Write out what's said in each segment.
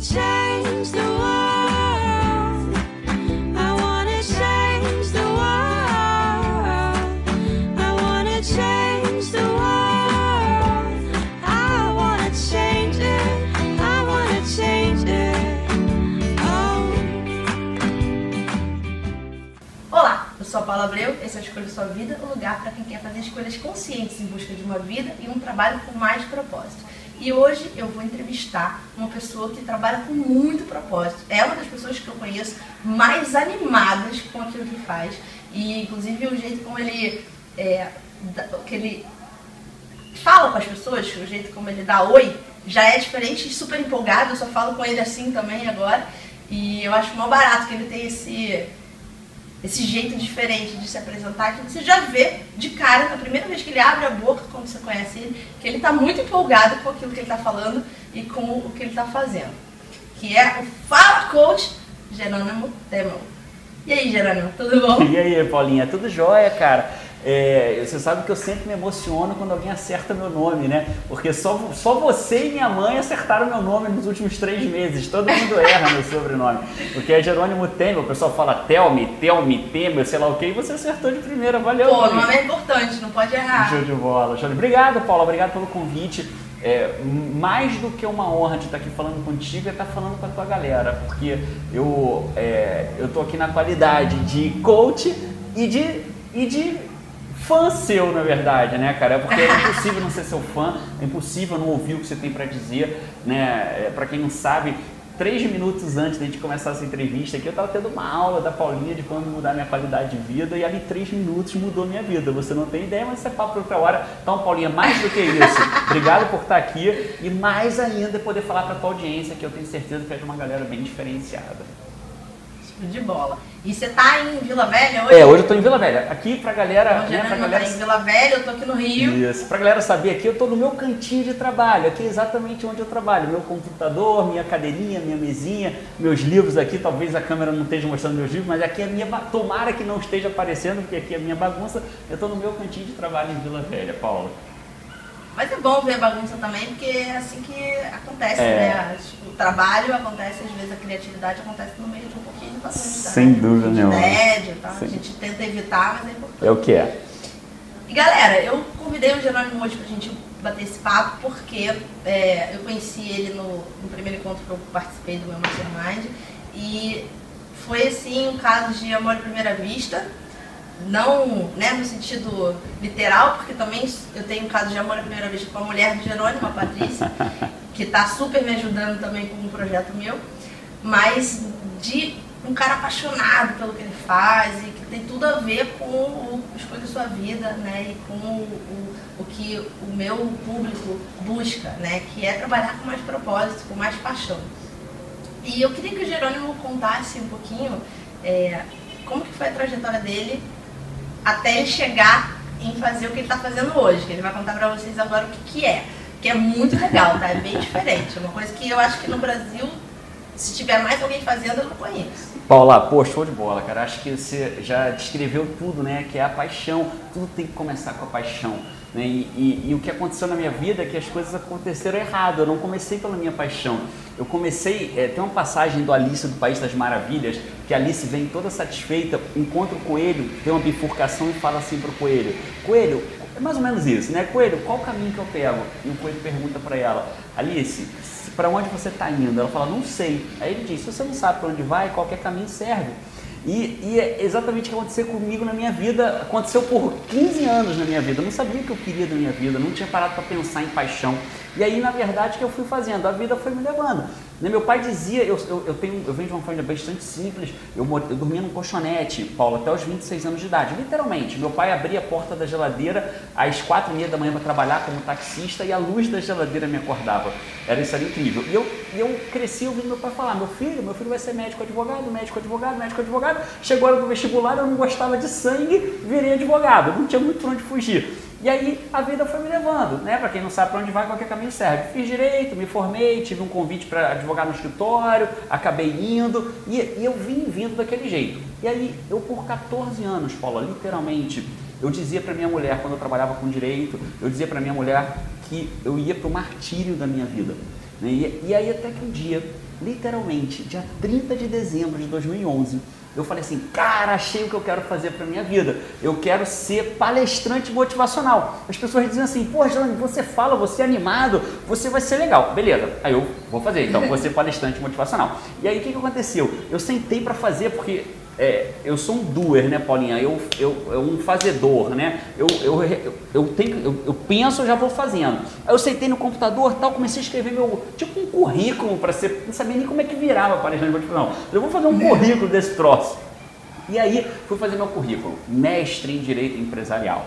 change the world. I wanna change the world. I wanna change the world. I wanna change it. I wanna change it. Oh. Olá, eu sou a Paula Abreu, esse é o Escolha Sua Vida, um lugar para quem quer fazer escolhas conscientes em busca de uma vida e um trabalho com mais propósito. E hoje eu vou entrevistar uma pessoa que trabalha com muito propósito. É uma das pessoas que eu conheço mais animadas com aquilo que faz. E inclusive o jeito como ele, que ele fala com as pessoas, o jeito como ele dá oi, já é diferente e super empolgado. Eu só falo com ele assim também agora. E eu acho mó barato que ele tem esse jeito diferente de se apresentar, que você já vê de cara, na primeira vez que ele abre a boca, quando você conhece ele, que ele está muito empolgado com aquilo que ele está falando e com o que ele está fazendo. Que é o Fala Coach Jerônimo Temel. E aí, Jerônimo, tudo bom? E aí, Paulinha, tudo jóia, cara? Você sabe que eu sempre me emociono quando alguém acerta meu nome, né? Porque só você e minha mãe acertaram meu nome nos últimos 3 meses. Todo mundo erra meu sobrenome. Porque é Jerônimo Temel, o pessoal fala Telme, Temel, sei lá o que, e você acertou de primeira. Valeu, pô, o nome é importante, não pode errar. Show de bola. Show de... Obrigado, Paula, obrigado pelo convite. Mais do que uma honra de estar aqui falando contigo é estar falando com a tua galera. Porque eu tô aqui na qualidade de coach e de fã seu, na verdade, né, cara? Porque é impossível não ser seu fã, é impossível não ouvir o que você tem para dizer, né? Para quem não sabe, 3 minutos antes da gente começar essa entrevista aqui, eu estava tendo uma aula da Paulinha de como mudar minha qualidade de vida e ali 3 minutos mudou minha vida. Você não tem ideia, mas isso é papo para outra hora. Então, Paulinha, mais do que isso, obrigado por estar aqui e mais ainda poder falar para a tua audiência, que eu tenho certeza que é de uma galera bem diferenciada. De bola. E você tá em Vila Velha hoje? Hoje eu tô em Vila Velha. Aqui pra galera... Hoje pra galera... tá em Vila Velha, eu tô aqui no Rio. Isso. Pra galera saber, aqui eu tô no meu cantinho de trabalho. Aqui é exatamente onde eu trabalho. Meu computador, minha cadeirinha, minha mesinha, meus livros aqui. Talvez a câmera não esteja mostrando meus livros, mas aqui é a minha... Tomara que não esteja aparecendo, porque aqui é a minha bagunça. Eu tô no meu cantinho de trabalho em Vila Velha, Paula. Mas é bom ver a bagunça também, porque é assim que acontece, né? O trabalho acontece, às vezes a criatividade acontece no meio de um pouquinho de bagunça. Sem dúvida nenhuma. Médio, tá? A gente tenta evitar, mas é importante. É o que é. E galera, eu convidei o Jerônimo hoje pra gente bater esse papo, porque eu conheci ele no primeiro encontro que eu participei do meu Mastermind. E foi assim um caso de amor à primeira vista. Não, né, no sentido literal, porque também eu tenho um caso de amor à primeira vista com a mulher do Jerônimo, a Patrícia, que está super me ajudando também com um projeto meu, mas de um cara apaixonado pelo que ele faz e que tem tudo a ver com o Escolha Sua Vida, né, e com o que o meu público busca, né, que é trabalhar com mais propósito, com mais paixão. E eu queria que o Jerônimo contasse um pouquinho como que foi a trajetória dele até ele chegar em fazer o que ele está fazendo hoje, que ele vai contar para vocês agora o que é. Que é muito legal, tá? É bem diferente. É uma coisa que eu acho que no Brasil, se tiver mais alguém fazendo, eu não conheço. Paula, pô, show de bola, cara. Acho que você já descreveu tudo, né? Que é a paixão. Tudo tem que começar com a paixão. Né? E o que aconteceu na minha vida é que as coisas aconteceram errado. Eu não comecei pela minha paixão. Eu comecei, tem uma passagem do Alice do País das Maravilhas, que a Alice vem toda satisfeita, encontra o coelho, tem uma bifurcação e fala assim pro coelho: Coelho, é mais ou menos isso, né? Coelho, qual o caminho que eu pego? E o coelho pergunta para ela: Alice, para onde você está indo? Ela fala: não sei. Aí ele diz: se você não sabe para onde vai, qualquer caminho serve. E é exatamente o que aconteceu comigo na minha vida. Aconteceu por 15 anos na minha vida. Eu não sabia o que eu queria da minha vida, não tinha parado para pensar em paixão. E aí, na verdade, o que eu fui fazendo? A vida foi me levando. Meu pai dizia, eu venho de uma família bastante simples, eu dormia num colchonete, Paulo, até os 26 anos de idade, literalmente. Meu pai abria a porta da geladeira às 4h30 da manhã para trabalhar como taxista e a luz da geladeira me acordava. Isso era incrível. E eu cresci ouvindo meu pai falar: meu filho vai ser médico advogado, médico advogado, médico advogado. Chegou a hora do vestibular, eu não gostava de sangue, virei advogado, não tinha muito para onde fugir. E aí a vida foi me levando, né? Para quem não sabe para onde vai, qualquer caminho serve. Fiz direito, me formei, tive um convite para advogar no escritório, acabei indo e eu vim vindo daquele jeito. E aí eu por 14 anos, Paula, literalmente, eu dizia para minha mulher, quando eu trabalhava com direito, eu dizia para minha mulher que eu ia para o martírio da minha vida. Né? E aí até que um dia literalmente, dia 30 de dezembro de 2011, eu falei assim, cara, achei o que eu quero fazer para minha vida. Eu quero ser palestrante motivacional. As pessoas diziam assim, pô, Jânio, você fala, você é animado, você vai ser legal. Beleza, aí eu vou fazer, então, vou ser palestrante motivacional. E aí, o que aconteceu? Eu sentei para fazer, porque eu sou um doer, né, Paulinha? Eu um fazedor, né? Eu penso, eu já vou fazendo. Aí eu sentei no computador, tal, comecei a escrever tipo um currículo para ser, não sabia nem como é que virava palestrante motivacional. Eu vou fazer um currículo desse troço. E aí fui fazer meu currículo, mestre em Direito Empresarial,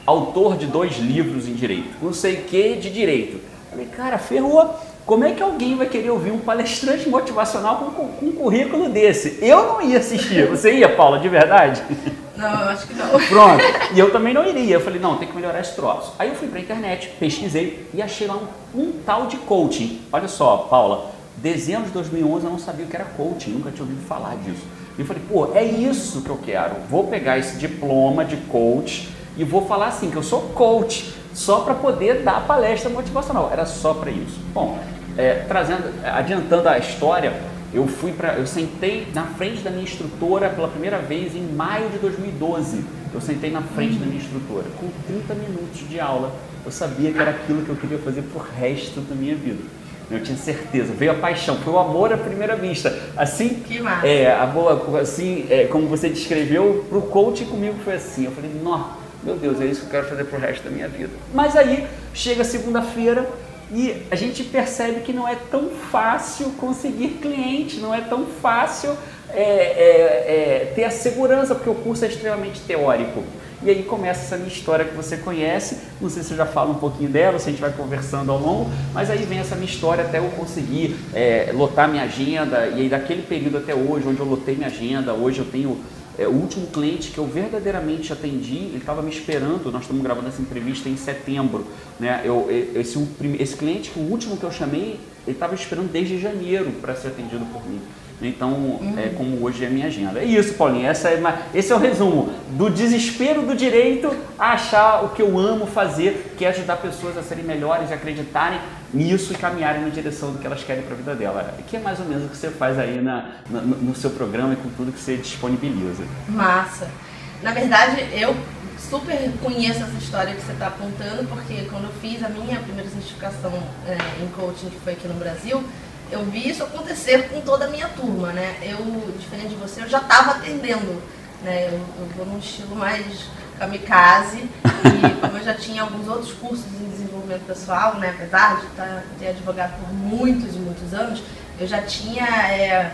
autor de 2 livros em Direito, não sei o que de Direito. Falei, cara, ferrou. Como é que alguém vai querer ouvir um palestrante motivacional com um currículo desse? Eu não ia assistir. Você ia, Paula, de verdade? Não, eu acho que não. Pronto. E eu também não iria. Eu falei, não, tem que melhorar esse troço. Aí eu fui pra internet, pesquisei e achei lá um tal de coaching. Olha só, Paula, dezembro de 2011 eu não sabia o que era coaching, nunca tinha ouvido falar disso. E eu falei, pô, é isso que eu quero. Vou pegar esse diploma de coach e vou falar assim, que eu sou coach, só para poder dar palestra motivacional. Era só para isso. Bom, adiantando a história, eu sentei na frente da minha instrutora pela primeira vez em maio de 2012. Eu sentei na frente da minha instrutora, com 30 minutos de aula. Eu sabia que era aquilo que eu queria fazer pro resto da minha vida. Eu tinha certeza, veio a paixão, foi o amor à primeira vista. Assim, que massa. Como você descreveu, pro coaching comigo foi assim. Eu falei, nossa, meu Deus, é isso que eu quero fazer pro resto da minha vida. Mas aí, chega segunda-feira e a gente percebe que não é tão fácil conseguir cliente, não é tão fácil ter a segurança, porque o curso é extremamente teórico. E aí começa essa minha história que você conhece, não sei se eu já falo um pouquinho dela, se a gente vai conversando ao longo, mas aí vem essa minha história até eu conseguir lotar minha agenda, e aí daquele período até hoje, onde eu lotei minha agenda, hoje eu tenho o último cliente que eu verdadeiramente atendi, ele estava me esperando, nós estamos gravando essa entrevista em setembro, né? Esse cliente, o último que eu chamei, ele estava esperando desde janeiro para ser atendido por mim. Então, como hoje é a minha agenda. É isso, Paulinha, esse é o resumo do desespero do direito a achar o que eu amo fazer, que é ajudar pessoas a serem melhores e acreditarem nisso e caminharem na direção do que elas querem para a vida dela. Que é mais ou menos o que você faz aí no seu programa e com tudo que você disponibiliza. Massa. Na verdade, eu super conheço essa história que você está apontando, porque quando eu fiz a minha primeira certificação em coaching, que foi aqui no Brasil, eu vi isso acontecer com toda a minha turma, né? Eu, diferente de você, eu já estava atendendo, né? Eu vou num estilo mais kamikaze, e como eu já tinha alguns outros cursos em desenvolvimento pessoal, né? Apesar de ter advogado por muitos e muitos anos, eu já tinha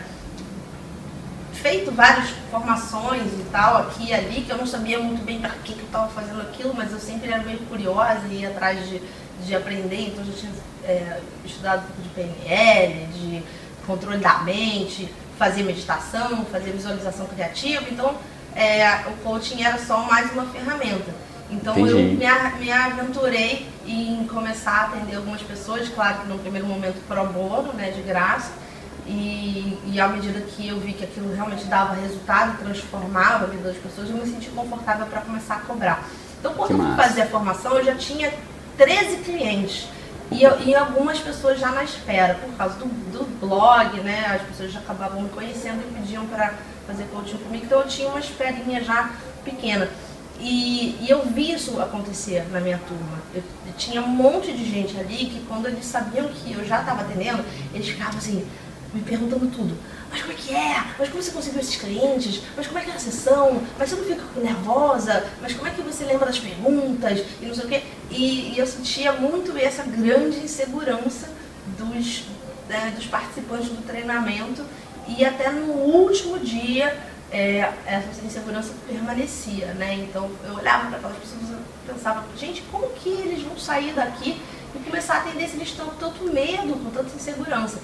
feito várias formações e tal, aqui e ali, que eu não sabia muito bem para que eu estava fazendo aquilo, mas eu sempre era meio curiosa e ia atrás de aprender, então eu já tinha estudado um pouco de PNL, de controle da mente, fazia meditação, fazia visualização criativa, então o coaching era só mais uma ferramenta. Então Entendi. eu me aventurei em começar a atender algumas pessoas, claro que no primeiro momento pro bono, né, de graça, e à medida que eu vi que aquilo realmente dava resultado, transformava a vida das pessoas, eu me senti confortável para começar a cobrar. Então quando eu fui fazer a formação, eu já tinha 13 clientes. E algumas pessoas já na espera, por causa do blog, né? As pessoas já acabavam me conhecendo e pediam para fazer coaching comigo, então eu tinha uma esperinha já pequena. E eu vi isso acontecer na minha turma. Eu tinha um monte de gente ali que, quando eles sabiam que eu já estava atendendo, eles ficavam assim, me perguntando tudo. Mas como é que é? Mas como você conseguiu esses clientes? Mas como é que é a sessão? Mas você não fica nervosa? Mas como é que você lembra das perguntas? E não sei o quê. E eu sentia muito essa grande insegurança dos participantes do treinamento. E até no último dia, essa insegurança permanecia, né? Então eu olhava para aquelas pessoas e pensava, gente, como que eles vão sair daqui e começar a atender se eles estão com tanto medo, com tanta insegurança?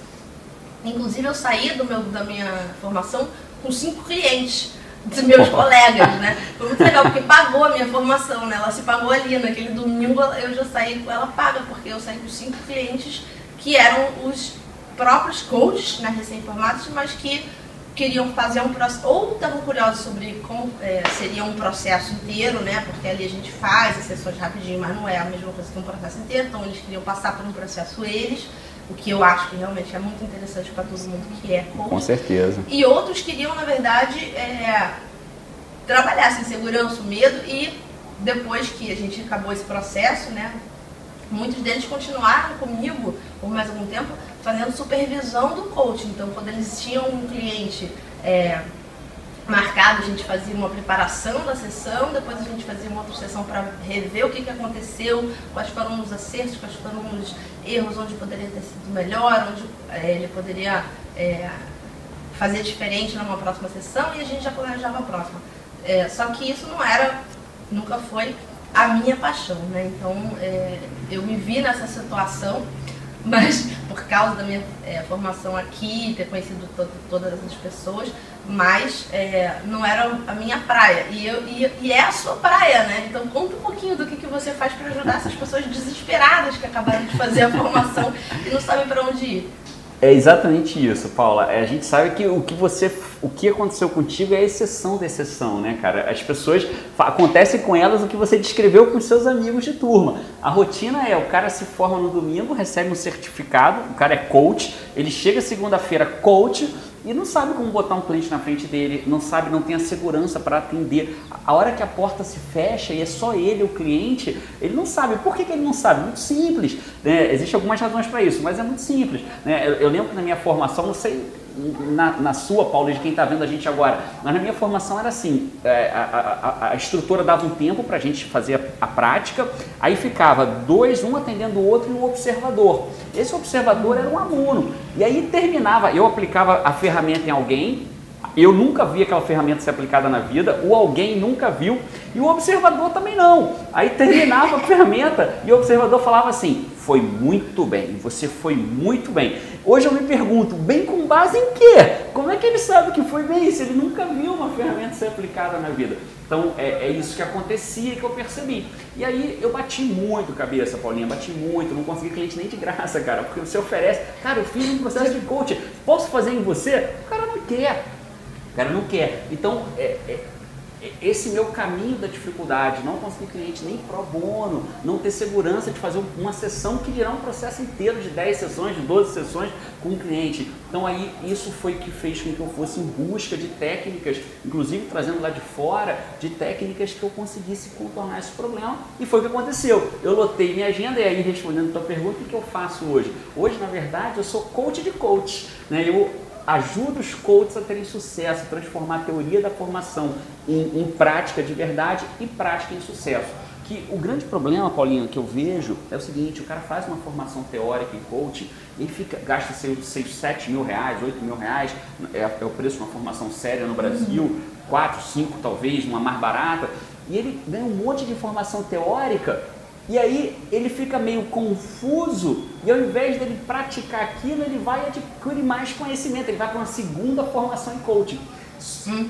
Inclusive eu saí da minha formação com 5 clientes dos meus colegas, né? Foi muito legal, porque pagou a minha formação, né? Ela se pagou ali, naquele domingo eu já saí com ela paga, porque eu saí com 5 clientes que eram os próprios coaches, né, recém-formados, mas que queriam fazer um processo, ou estavam curiosos sobre como seria um processo inteiro, né? Porque ali a gente faz as sessões rapidinho, mas não é a mesma coisa que um processo inteiro, então eles queriam passar por um processo eles, o que eu acho que realmente é muito interessante para todo mundo que é coach. Com certeza. E outros queriam, na verdade, trabalhar essa insegurança, o medo, e depois que a gente acabou esse processo, né, muitos deles continuaram comigo por mais algum tempo fazendo supervisão do coaching. Então, quando eles tinham um cliente marcado, a gente fazia uma preparação da sessão, depois a gente fazia uma outra sessão para rever o que aconteceu, quais foram os acertos, quais foram os erros, onde poderia ter sido melhor, onde ele poderia fazer diferente numa próxima sessão, e a gente já planejava a próxima. Só que isso nunca foi a minha paixão, né? Então, eu me vi nessa situação, mas por causa da minha formação aqui, ter conhecido todas as pessoas, mas não era a minha praia. E é a sua praia, né? Então, conta um pouquinho do que você faz para ajudar essas pessoas desesperadas que acabaram de fazer a formação e não sabem para onde ir. É exatamente isso, Paula. A gente sabe que o que aconteceu contigo é a exceção da exceção, né, cara? As pessoas, acontece com elas o que você descreveu com os seus amigos de turma. A rotina o cara se forma no domingo, recebe um certificado, o cara é coach, ele chega segunda-feira coach, e não sabe como botar um cliente na frente dele, não tem a segurança para atender. A hora que a porta se fecha e é só ele, o cliente, ele não sabe. Por que ele não sabe? Muito simples, né? Existem algumas razões para isso, mas é muito simples, né? Eu lembro que na minha formação, não sei na sua, Paulo, de quem está vendo a gente agora, mas na minha formação era assim, a instrutora dava um tempo para a gente fazer a prática, aí ficava um atendendo o outro e um observador. Esse observador era um aluno, e aí terminava, eu aplicava a ferramenta em alguém, eu nunca vi aquela ferramenta ser aplicada na vida, o alguém nunca viu, e o observador também não. Aí terminava a ferramenta e o observador falava assim: foi muito bem, você foi muito bem. Hoje eu me pergunto, bem com base em quê? Como é que ele sabe que foi bem se ele nunca viu uma ferramenta ser aplicada na vida? Então é isso que acontecia e que eu percebi. E aí eu bati muito cabeça, Paulinha, bati muito, não consegui cliente nem de graça, cara, porque você oferece, cara, eu fiz um processo de coaching, posso fazer em você? O cara não quer. O cara não quer. Então, esse meu caminho da dificuldade, não conseguir cliente nem pro bono, não ter segurança de fazer uma sessão que dirá um processo inteiro de 10 sessões, de 12 sessões com um cliente. Então aí isso foi que fez com que eu fosse em busca de técnicas, inclusive trazendo lá de fora, de técnicas que eu conseguisse contornar esse problema, e foi o que aconteceu. Eu lotei minha agenda, e aí respondendo a tua pergunta, o que eu faço hoje? Hoje, na verdade, eu sou coach de coach, né? Eu ajuda os coaches a terem sucesso, transformar a teoria da formação em prática de verdade e prática em sucesso. Que o grande problema, Paulinho, que eu vejo é o seguinte: o cara faz uma formação teórica em coaching, ele gasta 6, 7 mil reais, 8 mil reais, é o preço de uma formação séria no Brasil, 4, 5 talvez, uma mais barata, e ele ganha um monte de informação teórica. E aí ele fica meio confuso, e ao invés dele praticar aquilo, ele vai adquirir mais conhecimento, ele vai para uma segunda formação em coaching.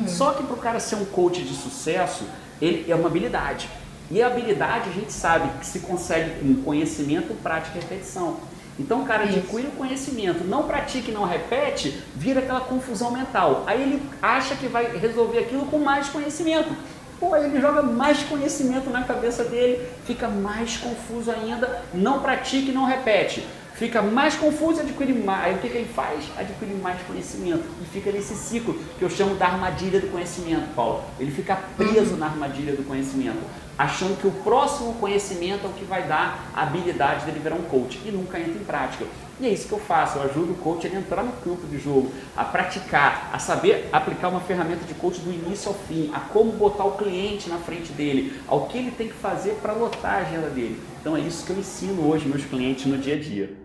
Só que para o cara ser um coach de sucesso, ele é uma habilidade. E a habilidade a gente sabe que se consegue com conhecimento, prática e repetição. Então o cara adquire o conhecimento, não pratica e não repete, vira aquela confusão mental. Aí ele acha que vai resolver aquilo com mais conhecimento. Pô, ele joga mais conhecimento na cabeça dele, fica mais confuso ainda, não pratica e não repete. Fica mais confuso, adquire mais. Aí o que ele faz? Adquire mais conhecimento. E fica nesse ciclo que eu chamo da armadilha do conhecimento, Paulo. Ele fica preso na armadilha do conhecimento, achando que o próximo conhecimento é o que vai dar a habilidade dele virar um coach, e nunca entra em prática. E é isso que eu faço, eu ajudo o coach a entrar no campo de jogo, a praticar, a saber aplicar uma ferramenta de coach do início ao fim, a como botar o cliente na frente dele, ao que ele tem que fazer para lotar a agenda dele. Então é isso que eu ensino hoje meus clientes no dia a dia.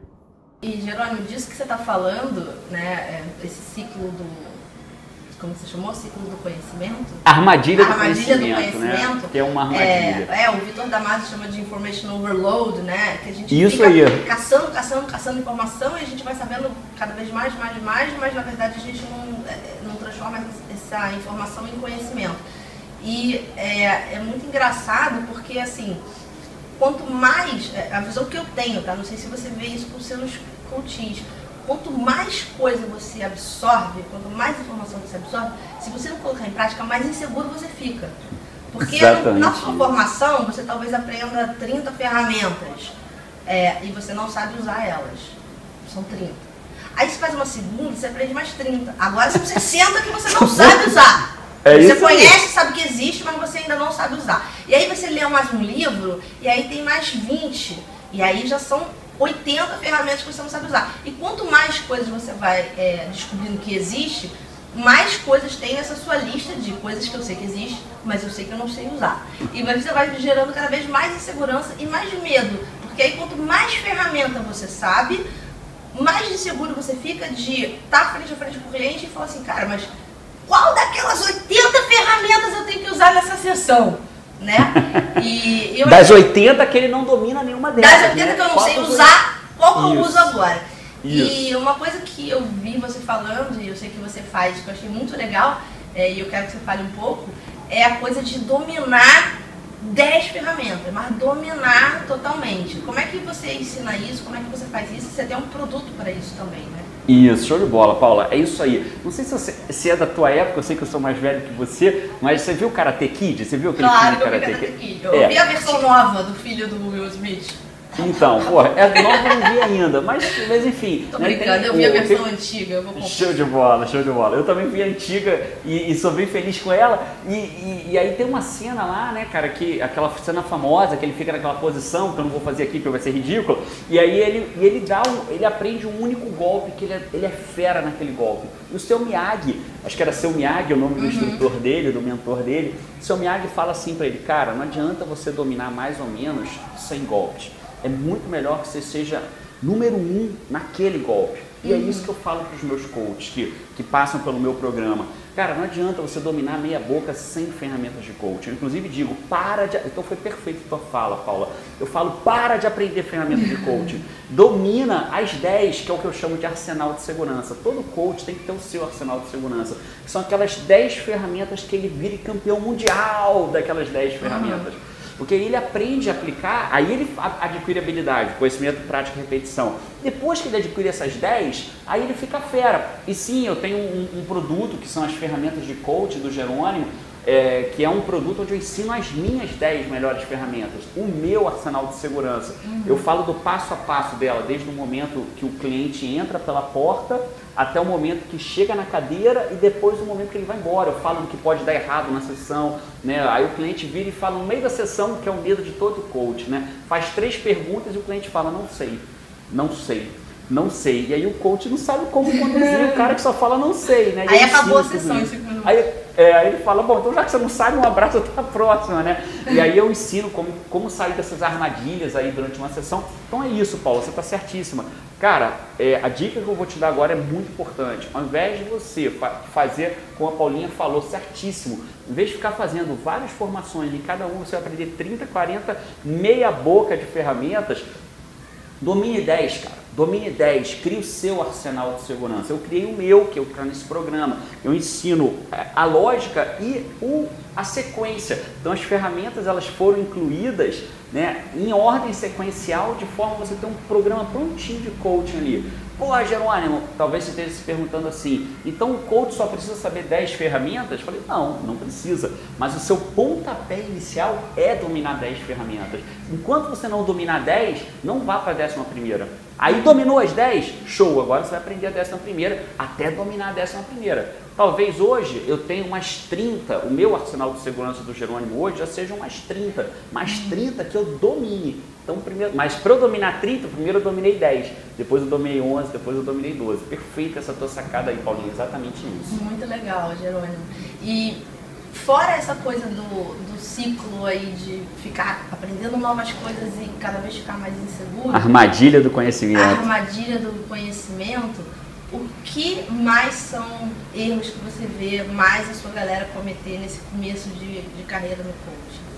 E, Jerônimo, disso que você está falando, né, esse ciclo como você chamou? Ciclo do conhecimento? Armadilha do conhecimento, né? Que é uma armadilha. O Vitor Damasio chama de information overload, né? Que a gente isso fica aí. caçando informação, e a gente vai sabendo cada vez mais, mas na verdade a gente não transforma essa informação em conhecimento. E é muito engraçado porque, assim, quanto mais, a visão que eu tenho, tá? Não sei se você vê isso com seus coaches, quanto mais coisa você absorve, quanto mais informação você absorve, se você não colocar em prática, mais inseguro você fica. Porque na sua formação, você talvez aprenda 30 ferramentas e você não sabe usar elas. são 30. Aí você faz uma segunda, você aprende mais 30. Agora são 60 que você não sabe usar. Você conhece, sabe que existe, mas você ainda não sabe usar. E aí você lê mais um livro, e aí tem mais 20. E aí já são 80 ferramentas que você não sabe usar. E quanto mais coisas você vai descobrindo que existe, mais coisas tem nessa sua lista de coisas que eu sei que existe, mas eu sei que eu não sei usar. E você vai gerando cada vez mais insegurança e mais medo. Porque aí quanto mais ferramenta você sabe, mais inseguro você fica de estar frente a frente com o cliente e falar assim, cara, mas qual daquelas 80 ferramentas eu tenho que usar nessa sessão? Né? E das 80 que ele não domina nenhuma delas. Das 80 que eu não sei usar, qual que eu uso agora? Isso. E uma coisa que eu vi você falando, e eu sei que você faz, que eu achei muito legal, e eu quero que você fale um pouco, é a coisa de dominar 10 ferramentas, mas dominar totalmente. Como é que você ensina isso? Como é que você faz isso? Você tem um produto para isso também, né? Isso, show de bola, Paula. É isso aí. Não sei se é da tua época, eu sei que eu sou mais velho que você, mas você viu o Karate Kid? Você viu aquele filme Karate Kid? Eu vi a versão nova do filho do Will Smith. Então, porra, é nova eu não vi ainda, mas enfim. Tô brincando, eu vi a versão antiga, eu vou comprar. Show de bola, show de bola. Eu também vi a antiga e sou bem feliz com ela. E aí tem uma cena lá, né, cara, aquela cena famosa, que ele fica naquela posição, que eu não vou fazer aqui porque vai ser ridículo. E aí ele aprende um único golpe, que ele é fera naquele golpe. E o seu Miyagi, acho que era seu Miyagi, o nome do instrutor dele, do mentor dele, o seu Miyagi fala assim pra ele, cara, não adianta você dominar mais ou menos 100 golpes. É muito melhor que você seja número 1 naquele golpe. E é isso que eu falo para os meus coaches que passam pelo meu programa. Cara, não adianta você dominar meia boca sem ferramentas de coaching. Eu, inclusive, digo, então foi perfeito a tua fala, Paula. Eu falo, para de aprender ferramentas de coaching. Domina as 10, que é o que eu chamo de arsenal de segurança. Todo coach tem que ter o seu arsenal de segurança. Que são aquelas 10 ferramentas que ele vire campeão mundial daquelas 10 ferramentas. Porque ele aprende a aplicar, aí ele adquire habilidade, conhecimento, prática e repetição. Depois que ele adquire essas 10, aí ele fica fera. E sim, eu tenho um produto que são as ferramentas de coach do Jerônimo, que é um produto onde eu ensino as minhas 10 melhores ferramentas, o meu arsenal de segurança. Eu falo do passo a passo dela, desde o momento que o cliente entra pela porta até o momento que chega na cadeira e depois do momento que ele vai embora. Eu falo do que pode dar errado na sessão, né? Aí o cliente vira e fala no meio da sessão, que é o medo de todo coach, né? Faz 3 perguntas e o cliente fala, não sei, não sei, não sei. E aí o coach não sabe como conduzir o cara que só fala não sei, né? E aí acabou a sessão em 5 minutos. Aí ele fala, bom, então já que você não sabe, um abraço até a próxima, né? E aí eu ensino como sair dessas armadilhas aí durante uma sessão. Então é isso, Paulo, você está certíssima. Cara, a dica que eu vou te dar agora é muito importante. Ao invés de você fazer, como a Paulinha falou, certíssimo, em vez de ficar fazendo várias formações, em cada uma você vai aprender 30, 40, meia boca de ferramentas, domine 10, cara. Domine 10, crie o seu arsenal de segurança. Eu criei o meu, que eu estou nesse programa. Eu ensino a lógica e a sequência. Então as ferramentas elas foram incluídas, né, em ordem sequencial, de forma a você ter um programa prontinho de coaching ali. Pô, Jerônimo, talvez você esteja se perguntando assim, então o coach só precisa saber 10 ferramentas? Eu falei, não precisa, mas o seu pontapé inicial é dominar 10 ferramentas. Enquanto você não dominar 10, não vá para a 11ª. Aí dominou as 10, show, agora você vai aprender a 11ª até dominar a 11ª. Talvez hoje eu tenha umas 30, o meu arsenal de segurança do Jerônimo hoje já seja umas 30, mais 30 que eu domine. Então, primeiro, mas para eu dominar 30, primeiro eu dominei 10, depois eu dominei 11, depois eu dominei 12. Perfeita essa tua sacada aí, Paulinho, exatamente isso. Muito legal, Jerônimo. E fora essa coisa do ciclo aí de ficar aprendendo novas coisas e cada vez ficar mais inseguro. Armadilha do conhecimento. A armadilha do conhecimento. O que mais são erros que você vê mais a sua galera cometer nesse começo de carreira no coaching?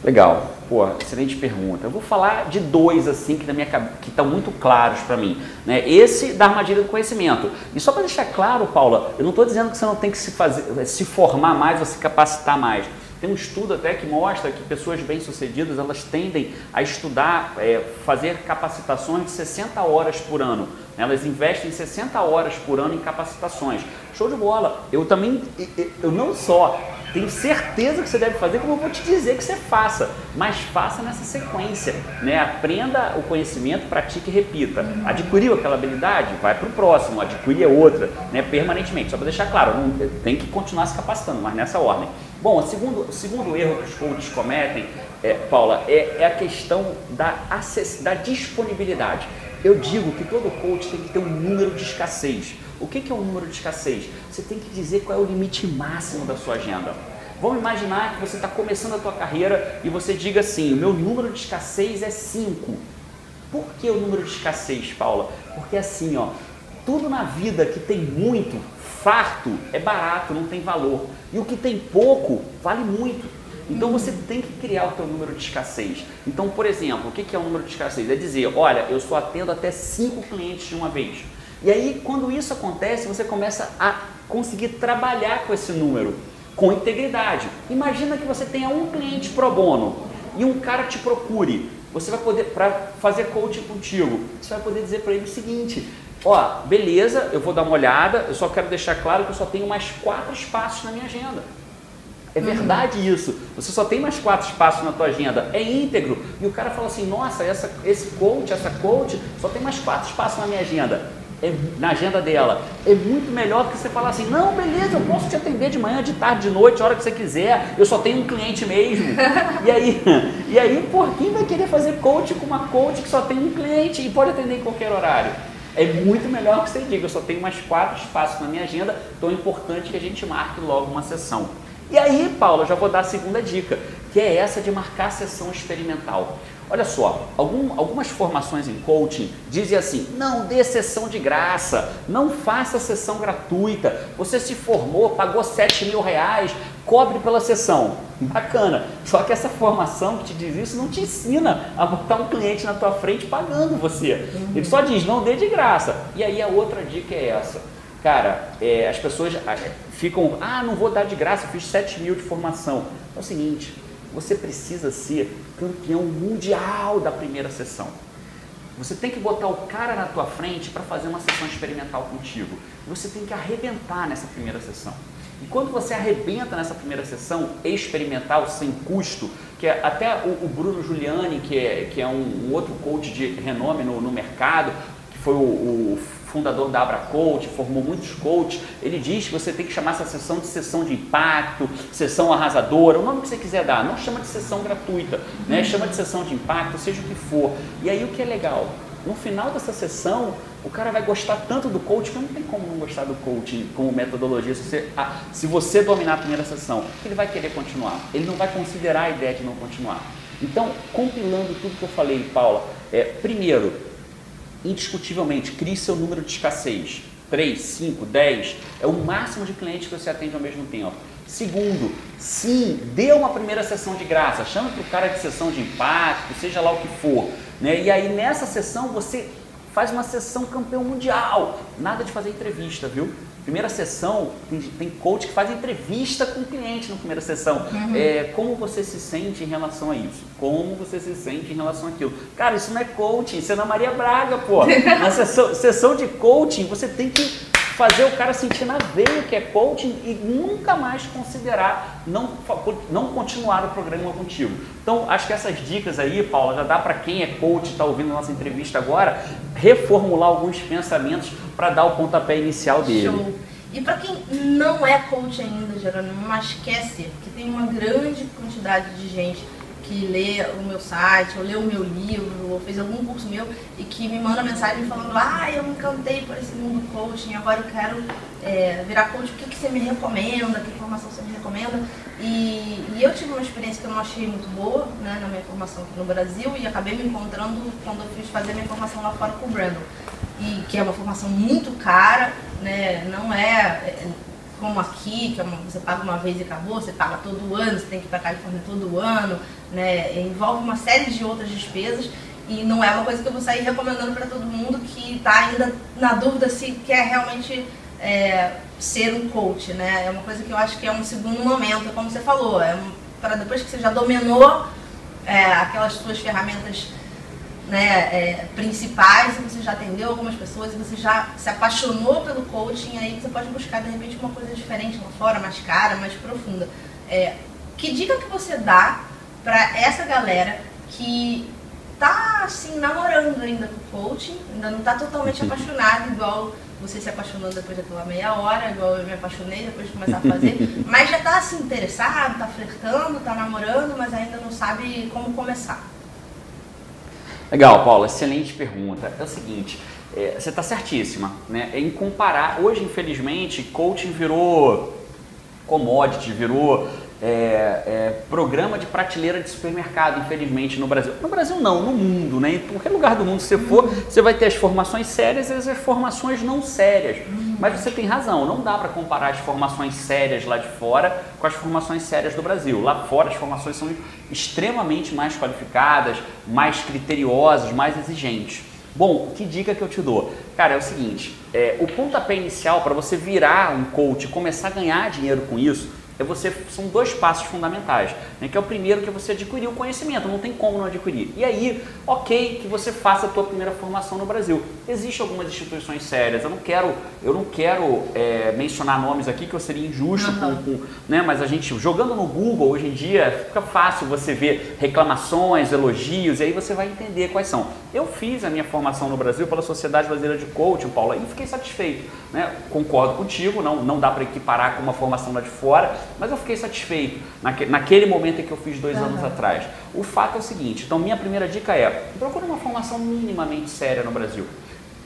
Legal, pô, excelente pergunta. Eu vou falar de 2 assim que estão muito claros para mim, né? Esse da armadilha do conhecimento. E só para deixar claro, Paula, eu não estou dizendo que você não tem que se formar mais ou se capacitar mais. Tem um estudo até que mostra que pessoas bem-sucedidas, elas tendem a estudar, fazer capacitações de 60 horas por ano. Elas investem 60 horas por ano em capacitações. Show de bola! Eu não só tenho certeza que você deve fazer, como eu vou te dizer que você faça, mas faça nessa sequência, né? Aprenda o conhecimento, pratique e repita. Adquiriu aquela habilidade? Vai para o próximo, adquire outra, né? Permanentemente, só para deixar claro, não, tem que continuar se capacitando, mas nessa ordem. Bom, o segundo erro que os coaches cometem, Paula, é a questão da disponibilidade. Eu digo que todo coach tem que ter um número de escassez. O que é um número de escassez? Você tem que dizer qual é o limite máximo da sua agenda. Vamos imaginar que você está começando a tua carreira e você diga assim, o meu número de escassez é 5. Por que o número de escassez, Paula? Porque assim, ó, tudo na vida que tem muito, farto, é barato, não tem valor. E o que tem pouco, vale muito. Então você tem que criar o teu número de escassez. Então, por exemplo, o que é um número de escassez? É dizer, olha, eu só atendo até 5 clientes de uma vez. E aí, quando isso acontece, você começa a conseguir trabalhar com esse número, com integridade. Imagina que você tenha um cliente pro bono e um cara te procure. Você vai poder, para fazer coaching contigo, você vai poder dizer para ele o seguinte, ó, beleza, eu vou dar uma olhada, eu só quero deixar claro que eu só tenho mais 4 espaços na minha agenda. É verdade isso, você só tem mais 4 espaços na tua agenda, é íntegro. E o cara fala assim, nossa, essa coach só tem mais 4 espaços na minha agenda. Na agenda dela, é muito melhor do que você falar assim, não, beleza, eu posso te atender de manhã, de tarde, de noite, a hora que você quiser, eu só tenho um cliente mesmo. E aí, quem vai querer fazer coach com uma coach que só tem um cliente e pode atender em qualquer horário? É muito melhor que você diga, eu só tenho mais 4 espaços na minha agenda, então é importante que a gente marque logo uma sessão. E aí, Paula, eu já vou dar a segunda dica, que é essa de marcar a sessão experimental. Olha só, algumas formações em coaching dizem assim, não dê sessão de graça, não faça sessão gratuita, você se formou, pagou 7 mil reais, cobre pela sessão. Bacana, só que essa formação que te diz isso não te ensina a botar um cliente na tua frente pagando você. Ele só diz, não dê de graça. E aí a outra dica é essa. Cara, as pessoas ficam, não vou dar de graça, eu fiz 7 mil de formação. É o seguinte, você precisa ser campeão mundial da primeira sessão. Você tem que botar o cara na tua frente para fazer uma sessão experimental contigo. Você tem que arrebentar nessa primeira sessão. E quando você arrebenta nessa primeira sessão experimental, sem custo, que é até o Bruno Giuliani, que é um outro coach de renome no mercado, que foi o fundador da Abra Coach, formou muitos coaches, ele diz que você tem que chamar essa sessão de sessão de impacto, sessão arrasadora, o nome que você quiser dar, não chama de sessão gratuita, né? Chama de sessão de impacto, seja o que for. E aí o que é legal? No final dessa sessão, o cara vai gostar tanto do coach que não tem como não gostar do coaching como metodologia. Se você dominar a primeira sessão, ele vai querer continuar, ele não vai considerar a ideia de não continuar. Então, compilando tudo que eu falei, Paula, primeiro, indiscutivelmente, crie seu número de escassez. 3, 5, 10 é o máximo de clientes que você atende ao mesmo tempo. Segundo, sim, dê uma primeira sessão de graça, chame para o cara de sessão de impacto, seja lá o que for, né? E aí nessa sessão você faz uma sessão campeão mundial, nada de fazer entrevista, viu? Primeira sessão, tem coach que faz entrevista com o cliente na primeira sessão. Como você se sente em relação a isso? Como você se sente em relação àquilo? Cara, isso não é coaching, isso é Ana Maria Braga, pô. Na sessão de coaching, você tem que fazer o cara sentir na veia que é coaching e nunca mais considerar não continuar o programa contigo. Então, acho que essas dicas aí, Paula, já dá para quem é coach, está ouvindo a nossa entrevista agora, reformular alguns pensamentos para dar o pontapé inicial dele. Show. E para quem não é coach ainda, Jerônimo, mas quer ser, porque tem uma grande quantidade de gente que lê o meu site, ou lê o meu livro, ou fez algum curso meu e que me manda mensagem falando, eu me encantei por esse mundo do coaching, agora eu quero virar coach, o que você me recomenda, que informação você me recomenda? E eu tive uma experiência que eu não achei muito boa, né, na minha formação aqui no Brasil, e acabei me encontrando quando eu fiz fazer minha formação lá fora com o Brandon, e que é uma formação muito cara, né, não é como aqui, que você paga uma vez e acabou, você paga todo ano, você tem que ir para a Califórnia todo ano, né? Envolve uma série de outras despesas e não é uma coisa que eu vou sair recomendando para todo mundo que está ainda na dúvida se quer realmente ser um coach, né? É uma coisa que eu acho que é um segundo momento, como você falou, para depois que você já dominou aquelas suas ferramentas, né, principais, e você já atendeu algumas pessoas e você já se apaixonou pelo coaching, aí você pode buscar de repente uma coisa diferente lá fora, mais cara, mais profunda. Que dica que você dá para essa galera que tá assim namorando ainda com o coaching, ainda não tá totalmente apaixonado, igual você se apaixonou depois daquela meia hora, igual eu me apaixonei depois de começar a fazer, mas já tá assim interessado, tá flertando, tá namorando, mas ainda não sabe como começar? Legal, Paula, excelente pergunta. É o seguinte, você está certíssima, né? Em comparar, hoje infelizmente, coaching virou commodity, virou programa de prateleira de supermercado, infelizmente, no Brasil. No Brasil não, no mundo, né? Em qualquer lugar do mundo que você for, você vai ter as formações sérias e as formações não sérias. Mas você tem razão, não dá para comparar as formações sérias lá de fora com as formações sérias do Brasil. Lá fora as formações são extremamente mais qualificadas, mais criteriosas, mais exigentes. Bom, que dica que eu te dou? Cara, é o seguinte, o pontapé inicial para você virar um coach e começar a ganhar dinheiro com isso, são 2 passos fundamentais, né? Que é o primeiro, que é você adquirir o conhecimento, não tem como não adquirir. E aí, ok, que você faça a tua primeira formação no Brasil. Existem algumas instituições sérias, eu não quero mencionar nomes aqui, que eu seria injusto, né? Mas a gente, jogando no Google, hoje em dia, fica fácil você ver reclamações, elogios, e aí você vai entender quais são. Eu fiz a minha formação no Brasil pela Sociedade Brasileira de Coaching, Paula, e fiquei satisfeito, né? Concordo contigo, não dá para equiparar com uma formação lá de fora, mas eu fiquei satisfeito naquele momento em que eu fiz 2 anos atrás. O fato é o seguinte, então minha primeira dica procure uma formação minimamente séria no Brasil.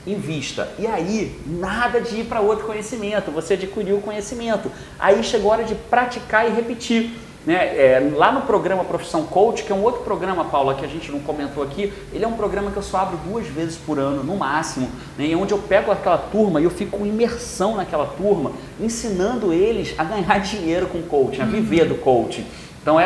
Invista. E aí, nada de ir para outro conhecimento, você adquiriu o conhecimento. Aí chegou a hora de praticar e repetir. Né? Lá no programa Profissão Coach, que é um outro programa, Paula, que a gente não comentou aqui, ele é um programa que eu só abro 2 vezes por ano, no máximo, né? Onde eu pego aquela turma e eu fico com imersão naquela turma, ensinando eles a ganhar dinheiro com coaching, a viver do coaching. Então,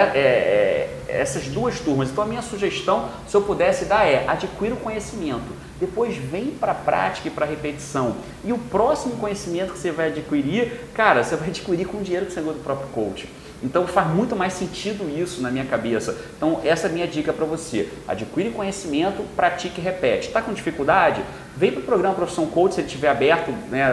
essas 2 turmas. Então, a minha sugestão, se eu pudesse dar, adquira o conhecimento. Depois vem para a prática e para a repetição. E o próximo conhecimento que você vai adquirir, cara, você vai adquirir com o dinheiro que você ganhou do próprio coaching. Então faz muito mais sentido isso na minha cabeça. Então essa é a minha dica para você. Adquire conhecimento, pratique e repete. Está com dificuldade? Vem para o programa Profissão Coach, se ele estiver aberto, né,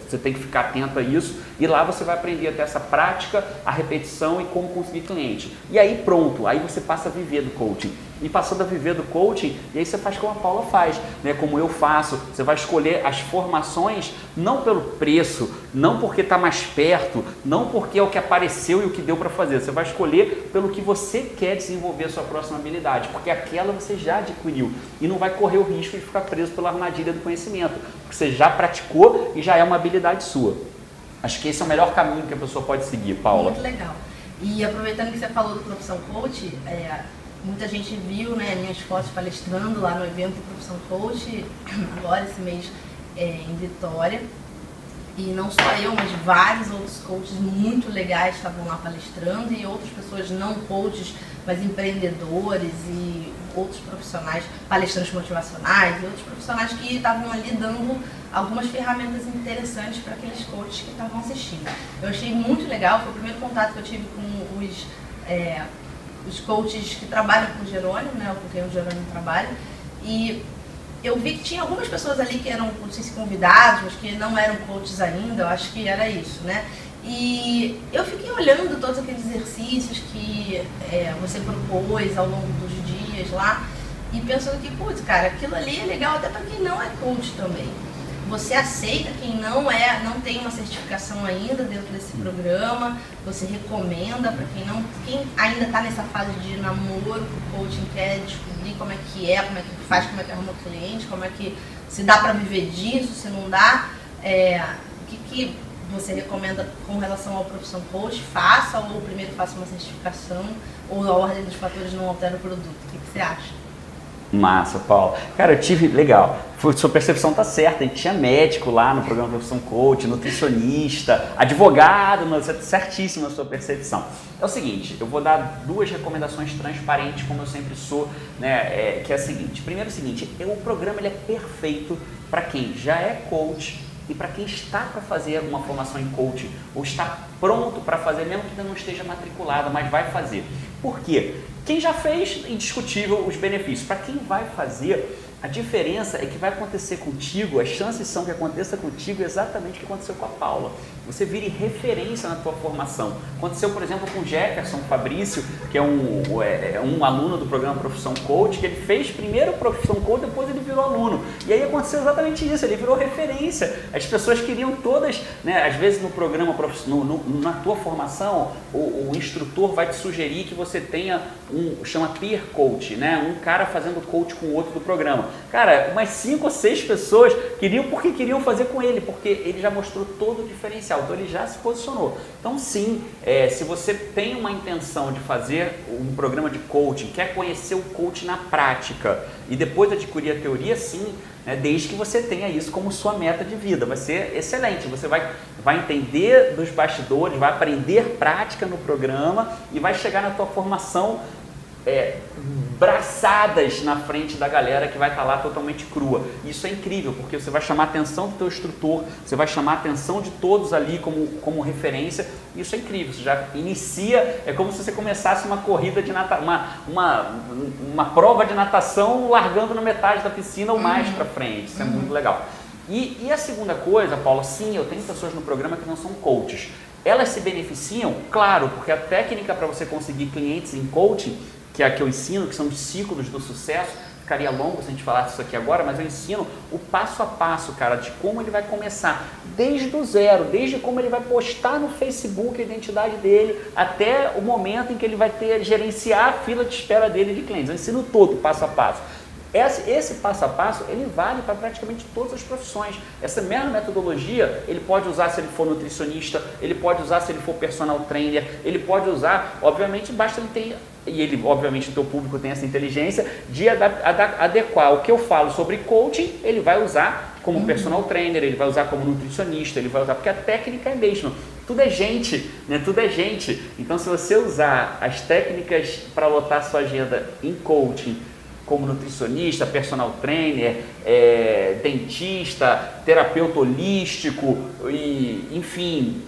você tem que ficar atento a isso. E lá você vai aprender a ter essa prática, a repetição e como conseguir cliente. E aí pronto, aí você passa a viver do coaching. E passando a viver do coaching, e aí você faz como a Paula faz, né? Como eu faço. Você vai escolher as formações não pelo preço, não porque está mais perto, não porque é o que apareceu e o que deu para fazer. Você vai escolher pelo que você quer desenvolver a sua próxima habilidade, porque aquela você já adquiriu e não vai correr o risco de ficar preso pela armadilha do conhecimento, porque você já praticou e já é uma habilidade sua. Acho que esse é o melhor caminho que a pessoa pode seguir, Paula. Muito legal. E aproveitando que você falou do Profissão Coach, muita gente viu, né, minhas fotos palestrando lá no evento do Profissão Coach, agora esse mês em Vitória. E não só eu, mas vários outros coaches muito legais estavam lá palestrando e outras pessoas não coaches, mas empreendedores e outros profissionais, palestrantes motivacionais e outros profissionais que estavam ali dando algumas ferramentas interessantes para aqueles coaches que estavam assistindo. Eu achei muito legal, foi o primeiro contato que eu tive com os coaches que trabalham com o Jerônimo, né, com quem o Jerônimo trabalha, e eu vi que tinha algumas pessoas ali que eram, não sei se convidados, mas que não eram coaches ainda, eu acho que era isso, né? E eu fiquei olhando todos aqueles exercícios que você propôs ao longo dos dias lá e pensando que, putz, cara, aquilo ali é legal até para quem não é coach também. Você aceita quem não tem uma certificação ainda dentro desse programa, você recomenda para quem ainda está nessa fase de namoro, o coaching quer descobrir como é que faz, como é que arruma cliente, como é que se dá para viver disso, se não dá, o que você recomenda com relação ao Profissão Coach? Faça ou primeiro faça uma certificação ou a ordem dos fatores não altera o produto? O que você acha? Massa, Paulo. Cara, eu tive... Legal. Sua percepção tá certa. A gente tinha médico lá no programa Profissão Coach, nutricionista, advogado, certíssima a sua percepção. É o seguinte, eu vou dar 2 recomendações transparentes, como eu sempre sou, né? Que é a seguinte. Primeiro é o seguinte, o programa ele é perfeito para quem já é coach e para quem está para fazer alguma formação em coaching ou está pronto para fazer, mesmo que ainda não esteja matriculado, mas vai fazer. Por quê? Quem já fez, indiscutível os benefícios. Para quem vai fazer, A diferença é que vai acontecer contigo, as chances são que aconteça contigo exatamente o que aconteceu com a Paula. Você vire referência na tua formação. Aconteceu, por exemplo, com o Jefferson Fabrício, que é um aluno do programa Profissão Coach, que ele fez primeiro Profissão Coach, depois ele virou aluno. E aí aconteceu exatamente isso, ele virou referência. As pessoas queriam todas, né, às vezes no programa, na tua formação, o instrutor vai te sugerir que você tenha chama peer coach, né? Um cara fazendo coach com o outro do programa. Cara, umas 5 ou 6 pessoas queriam porque queriam fazer com ele, porque ele já mostrou todo o diferencial, então ele já se posicionou. Então sim, se você tem uma intenção de fazer um programa de coaching, quer conhecer o coach na prática e depois adquirir a teoria, sim, né, desde que você tenha isso como sua meta de vida, vai ser excelente, você vai entender dos bastidores, vai aprender prática no programa e vai chegar na tua formação braçadas na frente da galera que vai estar lá totalmente crua. Isso é incrível, porque você vai chamar a atenção do teu instrutor, você vai chamar a atenção de todos ali como referência. Isso é incrível, você já inicia, é como se você começasse uma corrida de uma prova de natação largando na metade da piscina ou mais para frente. Isso é muito legal. E a segunda coisa, Paula, sim, eu tenho pessoas no programa que não são coaches. Elas se beneficiam, claro, porque a técnica para você conseguir clientes em coaching, que é a que eu ensino, que são os ciclos do sucesso, ficaria longo se a gente falasse isso aqui agora, mas eu ensino o passo a passo, cara, de como ele vai começar, desde o zero, desde como ele vai postar no Facebook a identidade dele, até o momento em que ele vai gerenciar a fila de espera dele de clientes. Eu ensino todo, passo a passo. Esse passo a passo, ele vale para praticamente todas as profissões. Essa mesma metodologia, ele pode usar se ele for nutricionista, ele pode usar se ele for personal trainer, ele pode usar, obviamente, basta ele ter, e ele, obviamente, o teu público tem essa inteligência de adequar o que eu falo sobre coaching, ele vai usar como personal trainer, ele vai usar como nutricionista, ele vai usar, porque a técnica é a mesma. Tudo é gente, né? Tudo é gente. Então, se você usar as técnicas para lotar sua agenda em coaching, como nutricionista, personal trainer, dentista, terapeuta holístico, e, enfim,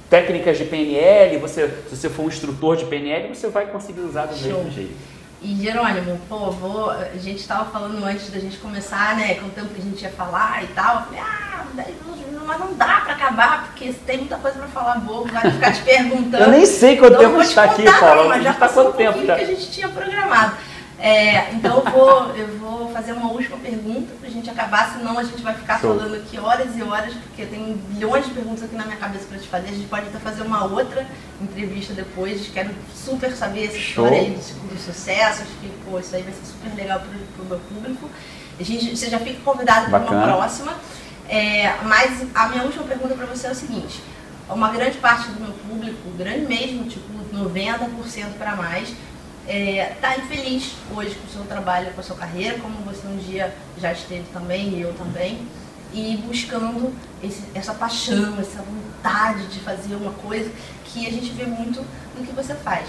técnicas de PNL, se você for um instrutor de PNL, você vai conseguir usar do mesmo jeito. E Jerônimo, a gente estava falando antes da gente começar, né, com o tempo que a gente ia falar e tal, eu falei, 10 minutos, mas não dá para acabar, porque tem muita coisa para falar bobo, vai ficar te perguntando. Eu nem sei quanto tempo está aqui, Paula, mas já passou quanto tempo que a gente tinha programado. Então eu vou fazer uma última pergunta pra gente acabar, senão a gente vai ficar falando aqui horas e horas, porque eu tenho bilhões de perguntas aqui na minha cabeça para te fazer. A gente pode até fazer uma outra entrevista depois. Quero super saber essa história aí do sucesso. Acho que isso aí vai ser super legal pro meu público. Você já fica convidado para uma próxima. Mas a minha última pergunta para você é o seguinte: uma grande parte do meu público, grande mesmo, tipo 90% para mais, tá infeliz hoje com o seu trabalho, com a sua carreira, como você um dia já esteve também, e eu também, e buscando essa paixão, essa vontade de fazer uma coisa que a gente vê muito no que você faz.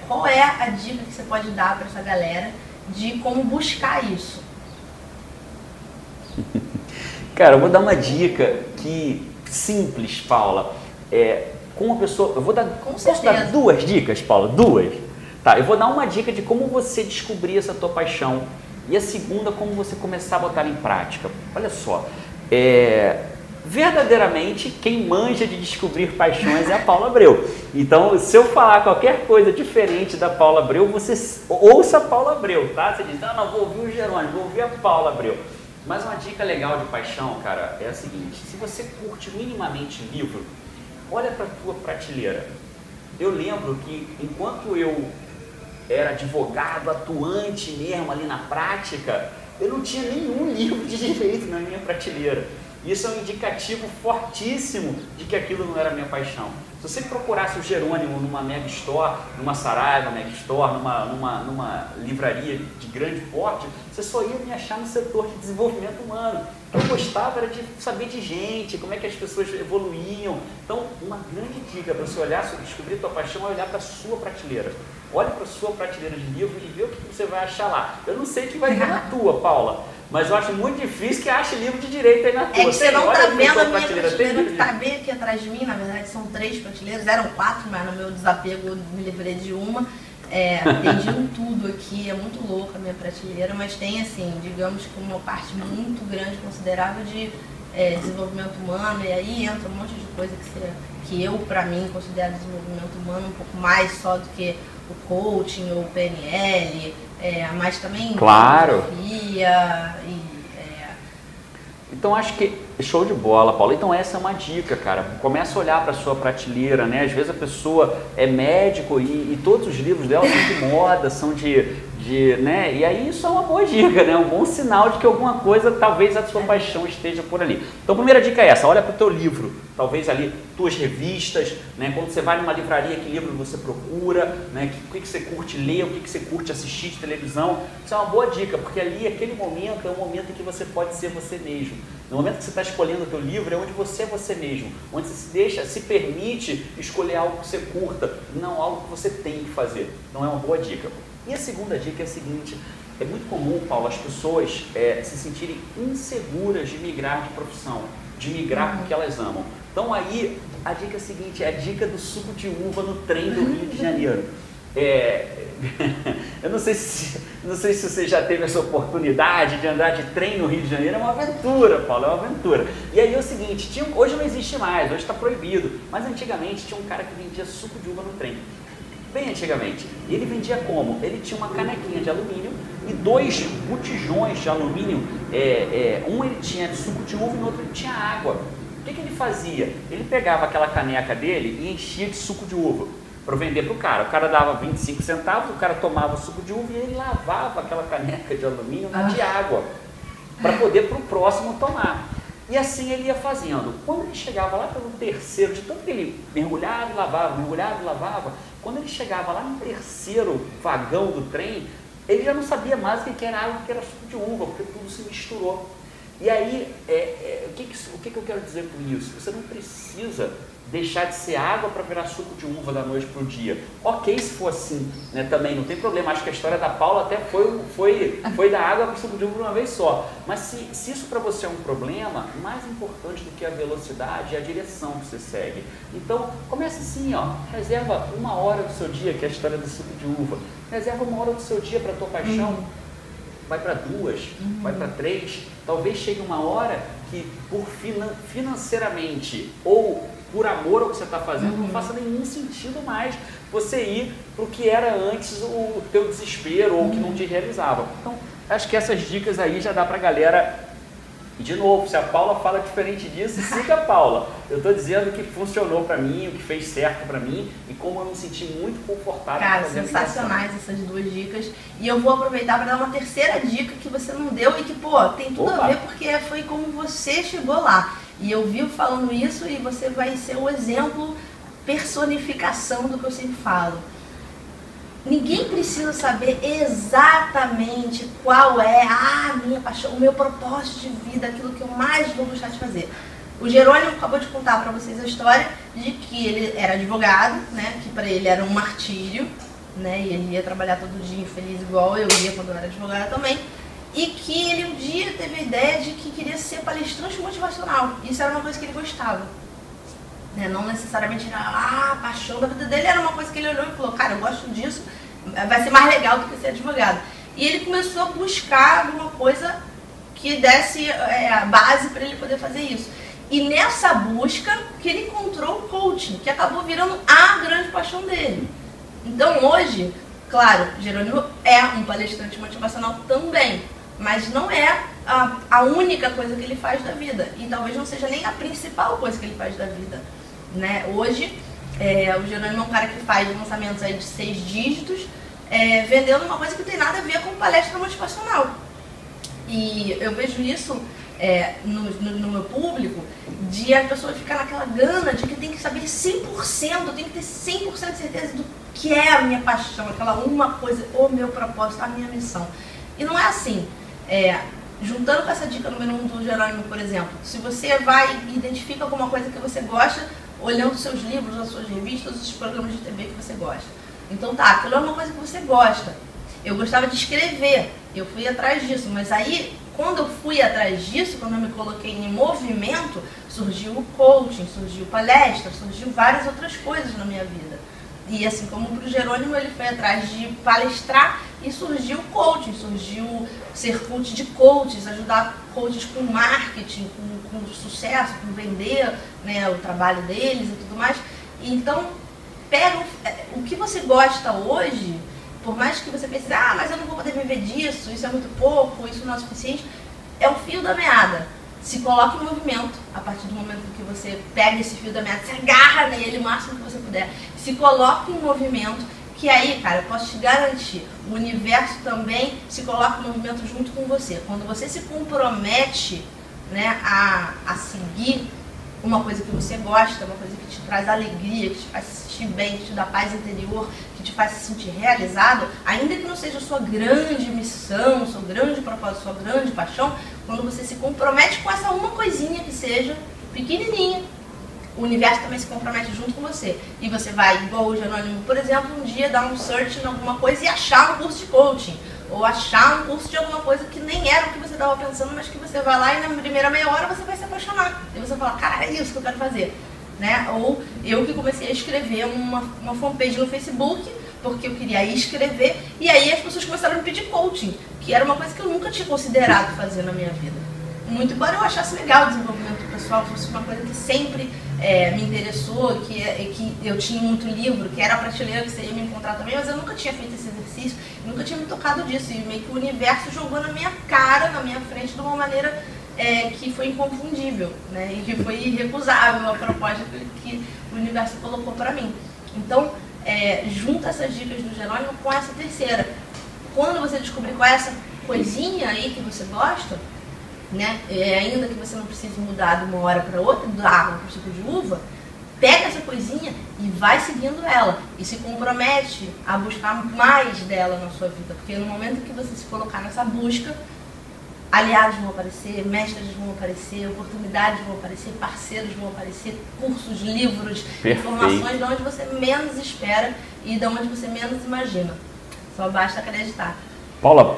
Qual é a dica que você pode dar para essa galera de como buscar isso? Cara, eu vou dar uma dica simples, Paula. Com uma pessoa, posso dar 2 dicas, Paula? 2? Tá, eu vou dar uma dica de como você descobrir essa tua paixão e a segunda, como você começar a botar em prática. Olha só, verdadeiramente quem manja de descobrir paixões é a Paula Abreu. Então, se eu falar qualquer coisa diferente da Paula Abreu, você ouça a Paula Abreu, tá? Você diz, não vou ouvir o Jerônimo, vou ouvir a Paula Abreu. Mas uma dica legal de paixão, cara, é a seguinte: se você curte minimamente livro, olha para a tua prateleira. Eu lembro que enquanto eu era advogado, atuante mesmo ali na prática, eu não tinha nenhum livro de direito na minha prateleira. Isso é um indicativo fortíssimo de que aquilo não era minha paixão. Se você procurasse o Jerônimo numa Mega Store, numa Saraiva Mega Store, numa livraria de grande porte, você só ia me achar no setor de desenvolvimento humano. Eu gostava era de saber de gente, como é que as pessoas evoluíam. Então, uma grande dica para você olhar, descobrir a tua paixão, é olhar para a sua prateleira. Olhe para a sua prateleira de livro e vê o que você vai achar lá. Eu não sei o que vai ter na tua, Paula, mas eu acho muito difícil que ache livro de direito aí na tua. É que você não está vendo a minha prateleira que está bem aqui atrás de mim. Na verdade são 3 prateleiras, eram 4, mas no meu desapego eu me livrei de uma. Tem de tudo aqui, é muito louca a minha prateleira, mas tem, assim, digamos que uma parte muito grande, considerável de desenvolvimento humano, e aí entra um monte de coisa que eu, pra mim, considero desenvolvimento humano um pouco mais só do que o coaching ou o PNL, mas também claro. filosofia Então acho que show de bola, Paulo. Então essa é uma dica, cara. Começa a olhar para sua prateleira, né? Às vezes a pessoa é médico e todos os livros dela são de moda, são né? E aí isso é uma boa dica, né? Um bom sinal de que alguma coisa, talvez a sua paixão esteja por ali. Então a primeira dica é essa, olha para o teu livro, talvez ali tuas revistas, né? Quando você vai numa livraria, que livro você procura, né? O que você curte ler, o que você curte assistir de televisão. Isso é uma boa dica, porque ali, aquele momento, é um momento em que você pode ser você mesmo. No momento que você está escolhendo o teu livro, é onde você é você mesmo, onde você se permite escolher algo que você curta, não algo que você tem que fazer. Então é uma boa dica. E a segunda dica é a seguinte, é muito comum, Paulo, as pessoas se sentirem inseguras de migrar de profissão, de migrar porque elas amam. Então aí, a dica é a seguinte, é a dica do suco de uva no trem do Rio de Janeiro. Eu não sei se você já teve essa oportunidade de andar de trem no Rio de Janeiro, é uma aventura, Paulo, é uma aventura. E aí é o seguinte, hoje não existe mais, hoje está proibido, mas antigamente tinha um cara que vendia suco de uva no trem. Bem antigamente. E ele vendia como? Ele tinha uma canequinha de alumínio e 2 botijões de alumínio, um ele tinha de suco de uva e no outro ele tinha água. O que ele fazia? Ele pegava aquela caneca dele e enchia de suco de uva para vender para o cara. O cara dava 25 centavos, o cara tomava o suco de uva e ele lavava aquela caneca de alumínio de água para poder para o próximo tomar. E assim ele ia fazendo. Quando ele chegava lá pelo terceiro, de tanto que ele mergulhava e lavava, quando ele chegava lá no terceiro vagão do trem, ele já não sabia mais o que era água, o que era suco de uva, porque tudo se misturou. E aí, o que eu quero dizer com isso? Você não precisa deixar de ser água para virar suco de uva da noite para o dia. Ok, se for assim, né, também não tem problema. Acho que a história da Paula até foi da água para o suco de uva uma vez só. Mas se isso para você é um problema, mais importante do que a velocidade é a direção que você segue. Então, começa assim, reserva 1 hora do seu dia, que é a história do suco de uva. Reserva 1 hora do seu dia para a tua paixão. Vai para 2, vai para 3. Talvez chegue uma hora que por financeiramente ou por amor ao que você está fazendo, não faça nenhum sentido mais você ir para o que era antes o teu desespero ou o que não te realizava. Então, acho que essas dicas aí já dá para a galera. E de novo, se a Paula fala diferente disso, siga a Paula. Eu estou dizendo o que funcionou para mim, o que fez certo para mim e como eu me senti muito confortável. Cara, sensacionais essas 2 dicas. E eu vou aproveitar para dar uma terceira dica que você não deu e que, tem tudo a ver porque foi como você chegou lá. E eu vivo falando isso e você vai ser o exemplo, personificação do que eu sempre falo. Ninguém precisa saber exatamente qual é a minha paixão, o meu propósito de vida, aquilo que eu mais vou gostar de fazer. O Jerônimo acabou de contar para vocês a história de que ele era advogado, né, que para ele era um martírio, né, e ele ia trabalhar todo dia infeliz igual eu ia quando eu era advogada também, e que ele um dia teve a ideia de que queria ser palestrante motivacional. Isso era uma coisa que ele gostava. Não necessariamente era a paixão da vida dele, era uma coisa que ele olhou e falou, cara, eu gosto disso, vai ser mais legal do que ser advogado. E ele começou a buscar alguma coisa que desse a base para ele poder fazer isso. E nessa busca que ele encontrou o coaching, que acabou virando a grande paixão dele. Então hoje, claro, Jerônimo é um palestrante motivacional também, mas não é a única coisa que ele faz da vida. E talvez não seja nem a principal coisa que ele faz da vida. Hoje, o Jerônimo é um cara que faz lançamentos aí de 6 dígitos, vendendo uma coisa que não tem nada a ver com palestra motivacional. E eu vejo isso no meu público, de a pessoa ficar naquela gana de que tem que saber 100%, tem que ter 100% de certeza do que é a minha paixão, aquela uma coisa, o meu propósito, a minha missão. E não é assim. Juntando com essa dica número 1 do Jerônimo, por exemplo, se você vai e identifica alguma coisa que você gosta, olhando os seus livros, as suas revistas, os programas de TV que você gosta. Então aquilo é uma coisa que você gosta. Eu gostava de escrever, eu fui atrás disso, mas aí, quando eu fui atrás disso, quando eu me coloquei em movimento, surgiu o coaching, surgiu palestra, surgiu várias outras coisas na minha vida. E assim como para o Jerônimo, ele foi atrás de palestrar e surgiu o coaching, surgiu ser coach de coaches, ajudar coaches com marketing, com sucesso, com vender, né, o trabalho deles e tudo mais. Então, pega o que você gosta hoje, por mais que você pense, mas eu não vou poder viver disso, isso é muito pouco, isso não é suficiente, é o fio da meada. Se coloque em movimento a partir do momento que você pega esse fio da meada, se agarra nele o máximo que você puder, se coloque em movimento, que aí, cara, eu posso te garantir, o universo também se coloca em movimento junto com você. Quando você se compromete, né, a seguir uma coisa que você gosta, uma coisa que te traz alegria, que te faz se sentir bem, que te dá paz interior, que te faz se sentir realizado, ainda que não seja a sua grande missão, seu grande propósito, sua grande paixão, quando você se compromete com essa uma coisinha que seja pequenininha, o universo também se compromete junto com você. E você vai, igual o Jerônimo, por exemplo, um dia dar um search em alguma coisa e achar um curso de coaching. Ou achar um curso de alguma coisa que nem era o que você estava pensando, mas que você vai lá e na primeira meia hora você vai se apaixonar. E você fala, cara, é isso que eu quero fazer. Né? Ou eu que comecei a escrever uma fanpage no Facebook, porque eu queria escrever, e aí as pessoas começaram a me pedir coaching, que era uma coisa que eu nunca tinha considerado fazer na minha vida. Muito embora eu achasse legal o desenvolvimento pessoal, fosse uma coisa que sempre me interessou, que eu tinha muito livro, que era a prateleira que você ia me encontrar também, mas eu nunca tinha feito esse exercício, nunca tinha me tocado disso, e meio que o universo jogou na minha cara, na minha frente, de uma maneira que foi inconfundível, né? E que foi irrecusável a proposta que o universo colocou para mim. Então, junta essas dicas do Jerônimo com essa terceira. Quando você descobrir qual é essa coisinha aí que você gosta, né? Ainda que você não precise mudar de uma hora para outra, da água para o suco de uva, pega essa coisinha e vai seguindo ela. E se compromete a buscar mais dela na sua vida. Porque no momento que você se colocar nessa busca, aliados vão aparecer, mestres vão aparecer, oportunidades vão aparecer, parceiros vão aparecer, cursos, livros, informações de onde você menos espera e de onde você menos imagina. Só basta acreditar. Paula,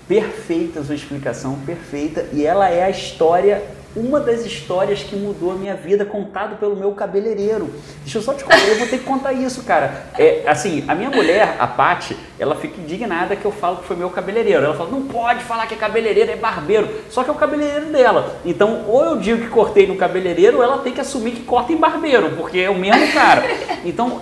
perfeita a sua explicação, perfeita. E ela é a história, uma das histórias que mudou a minha vida, contado pelo meu cabeleireiro. Deixa eu só te contar, eu vou ter que contar isso, cara. Assim, a minha mulher, a Paty, ela fica indignada que eu falo que foi meu cabeleireiro. Ela fala, não pode falar que é cabeleireiro, é barbeiro. Só que é o cabeleireiro dela. Então, ou eu digo que cortei no cabeleireiro, ou ela tem que assumir que corta em barbeiro, porque é o mesmo cara. Então,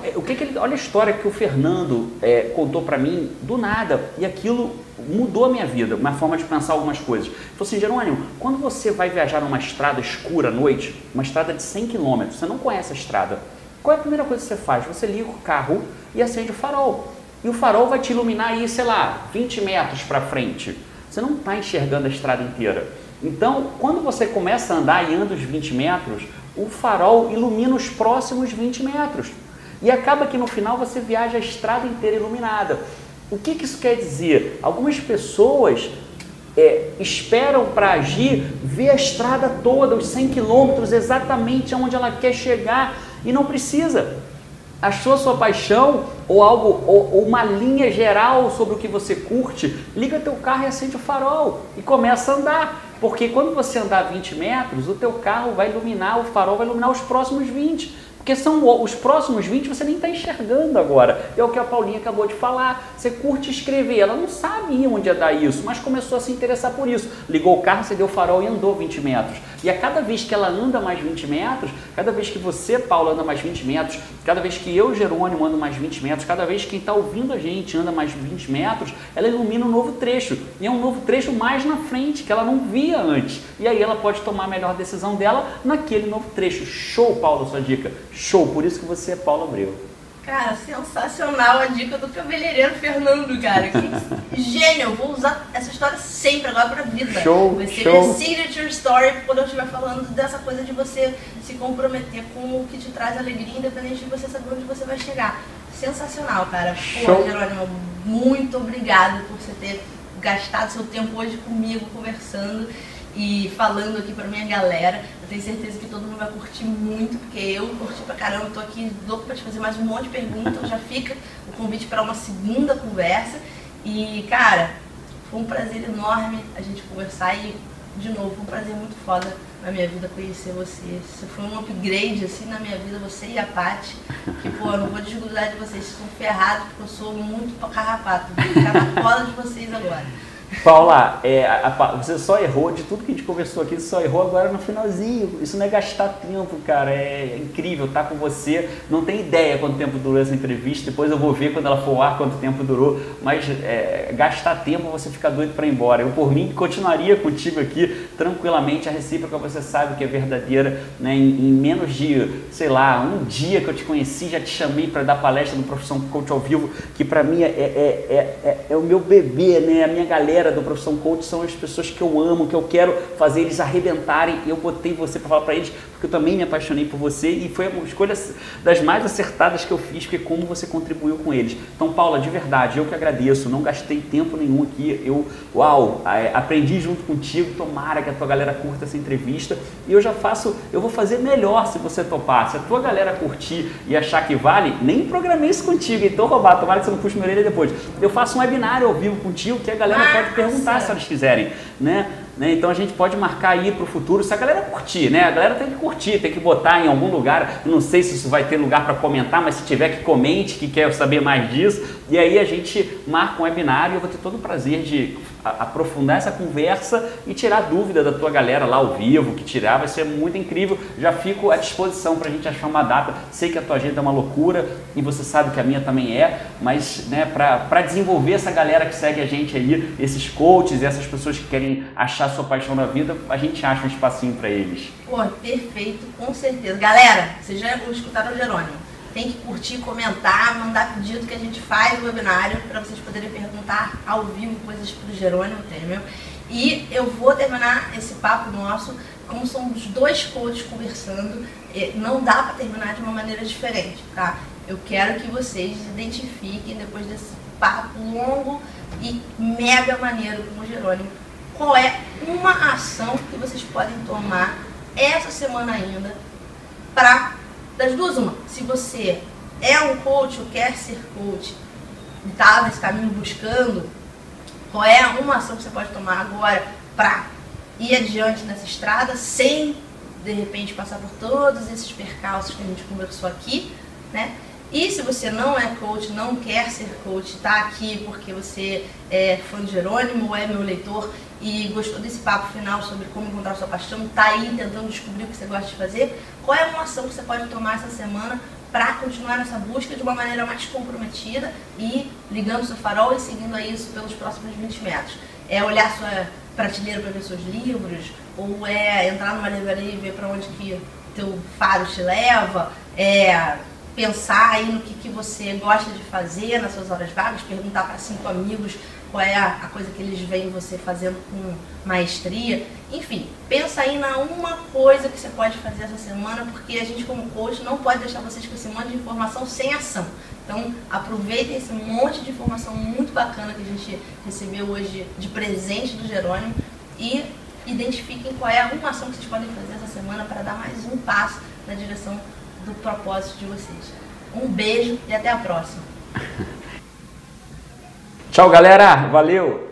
olha a história que o Fernando contou pra mim do nada. E aquilo mudou a minha vida, uma forma de pensar algumas coisas. Ele falou assim, Jerônimo, quando você vai viajar numa estrada escura à noite, uma estrada de 100 km, você não conhece a estrada, qual é a primeira coisa que você faz? Você liga o carro e acende o farol. E o farol vai te iluminar aí, sei lá, 20 metros para frente. Você não está enxergando a estrada inteira. Então, quando você começa a andar e anda os 20 metros, o farol ilumina os próximos 20 metros. E acaba que no final você viaja a estrada inteira iluminada. O que isso quer dizer? Algumas pessoas esperam para agir, ver a estrada toda, os 100 quilômetros, exatamente aonde ela quer chegar, e não precisa. Achou sua paixão ou algo, ou uma linha geral sobre o que você curte, liga teu carro e acende o farol e começa a andar. Porque quando você andar 20 metros, o teu carro vai iluminar, o farol vai iluminar os próximos 20. Porque são os próximos 20 você nem está enxergando agora. É o que a Paulinha acabou de falar. Você curte escrever. Ela não sabia onde ia dar isso, mas começou a se interessar por isso. Ligou o carro, acendeu o farol e andou 20 metros. E a cada vez que ela anda mais 20 metros, cada vez que você, Paula, anda mais 20 metros, cada vez que eu, Jerônimo, ando mais 20 metros, cada vez que quem está ouvindo a gente anda mais 20 metros, ela ilumina um novo trecho. E é um novo trecho mais na frente, que ela não via antes. E aí ela pode tomar a melhor decisão dela naquele novo trecho. Show, Paula, sua dica. Show, por isso que você é Paula Abreu. Cara, sensacional a dica do cabeleireiro Fernando, cara. Que gênio, eu vou usar essa história sempre agora pra vida. Show, vai ser show. minha signature story quando eu estiver falando dessa coisa de você se comprometer com o que te traz alegria, independente de você saber onde você vai chegar. Sensacional, cara. Pô, Jerônimo, muito obrigada por você ter gastado seu tempo hoje comigo, conversando e falando aqui pra minha galera. Eu tenho certeza que todo mundo vai curtir muito, porque eu curti pra caramba, tô aqui louco pra te fazer mais um monte de perguntas, então já fica o convite para uma segunda conversa. E, cara, foi um prazer enorme a gente conversar e, de novo, foi um prazer muito foda na minha vida conhecer você. Isso foi um upgrade assim na minha vida, você e a Paty. Que, pô, eu não vou desgrudar de vocês, vocês estão ferrados, porque eu sou muito carrapato. Vou ficar na cola de vocês agora. Paula, você só errou, de tudo que a gente conversou aqui, você só errou agora no finalzinho. Isso não é gastar tempo, cara. É incrível estar com você. Não tem ideia quanto tempo durou essa entrevista. Depois eu vou ver quando ela for ao ar quanto tempo durou. Mas gastar tempo, você fica doido para ir embora. Eu, por mim, continuaria contigo aqui tranquilamente. A recíproca você sabe que é verdadeira, né? Em menos de, sei lá, um dia que eu te conheci, já te chamei para dar palestra no Profissão Coach ao vivo, que para mim é o meu bebê, né? A minha galera do Profissão Coach são as pessoas que eu amo, que eu quero fazer eles arrebentarem. Eu botei você para falar para eles, porque eu também me apaixonei por você e foi uma escolha das mais acertadas que eu fiz, porque como você contribuiu com eles. Então, Paula, de verdade, eu que agradeço, não gastei tempo nenhum aqui, aprendi junto contigo, tomara que a tua galera curta essa entrevista e eu vou fazer melhor se você topar. Se a tua galera curtir e achar que vale, nem programei isso contigo, então roubar, tomara que você não puxe minha orelha depois. Eu faço um webinário ao vivo contigo que a galera pode perguntar se eles quiserem, né? Então a gente pode marcar aí para o futuro, se a galera curtir, né? A galera tem que curtir, tem que botar em algum lugar, eu não sei se isso vai ter lugar para comentar, mas se tiver que comente, que quer saber mais disso, e aí a gente marca um webinário e eu vou ter todo o prazer de aprofundar essa conversa e tirar dúvida da tua galera lá ao vivo, que tirar, vai ser muito incrível. Já fico à disposição para a gente achar uma data. Sei que a tua agenda é uma loucura e você sabe que a minha também é, mas né, para desenvolver essa galera que segue a gente aí, esses coaches e essas pessoas que querem achar a sua paixão na vida, a gente acha um espacinho para eles. Pô, perfeito, com certeza. Galera, vocês já escutaram o Jerônimo. Tem que curtir, comentar, mandar pedido que a gente faz o webinário para vocês poderem perguntar ao vivo coisas para o Jerônimo Temer. E eu vou terminar esse papo nosso, como somos dois coaches conversando, não dá para terminar de uma maneira diferente, tá? Eu quero que vocês identifiquem, depois desse papo longo e mega maneiro com o Jerônimo, qual é uma ação que vocês podem tomar essa semana ainda para... Das duas, uma. Se você é um coach ou quer ser coach e está nesse caminho buscando, qual é uma ação que você pode tomar agora para ir adiante nessa estrada sem, de repente, passar por todos esses percalços que a gente conversou aqui, né? E se você não é coach, não quer ser coach, está aqui porque você é fã de Jerônimo ou é meu leitor e gostou desse papo final sobre como encontrar sua paixão, está aí tentando descobrir o que você gosta de fazer, qual é uma ação que você pode tomar essa semana para continuar nessa busca de uma maneira mais comprometida e ligando seu farol e seguindo a isso pelos próximos 20 metros? É olhar sua prateleira para ver seus livros, ou é entrar numa livraria e ver para onde que teu faro te leva, pensar aí no que você gosta de fazer nas suas horas vagas, perguntar para 5 amigos qual é a coisa que eles veem você fazendo com maestria. Enfim, pensa aí na uma coisa que você pode fazer essa semana, porque a gente como coach não pode deixar vocês com esse monte de informação sem ação. Então aproveitem esse monte de informação muito bacana que a gente recebeu hoje de presente do Jerônimo e identifiquem qual é uma ação que vocês podem fazer essa semana para dar mais um passo na direção do propósito de vocês. Um beijo e até a próxima. Tchau, galera. Valeu!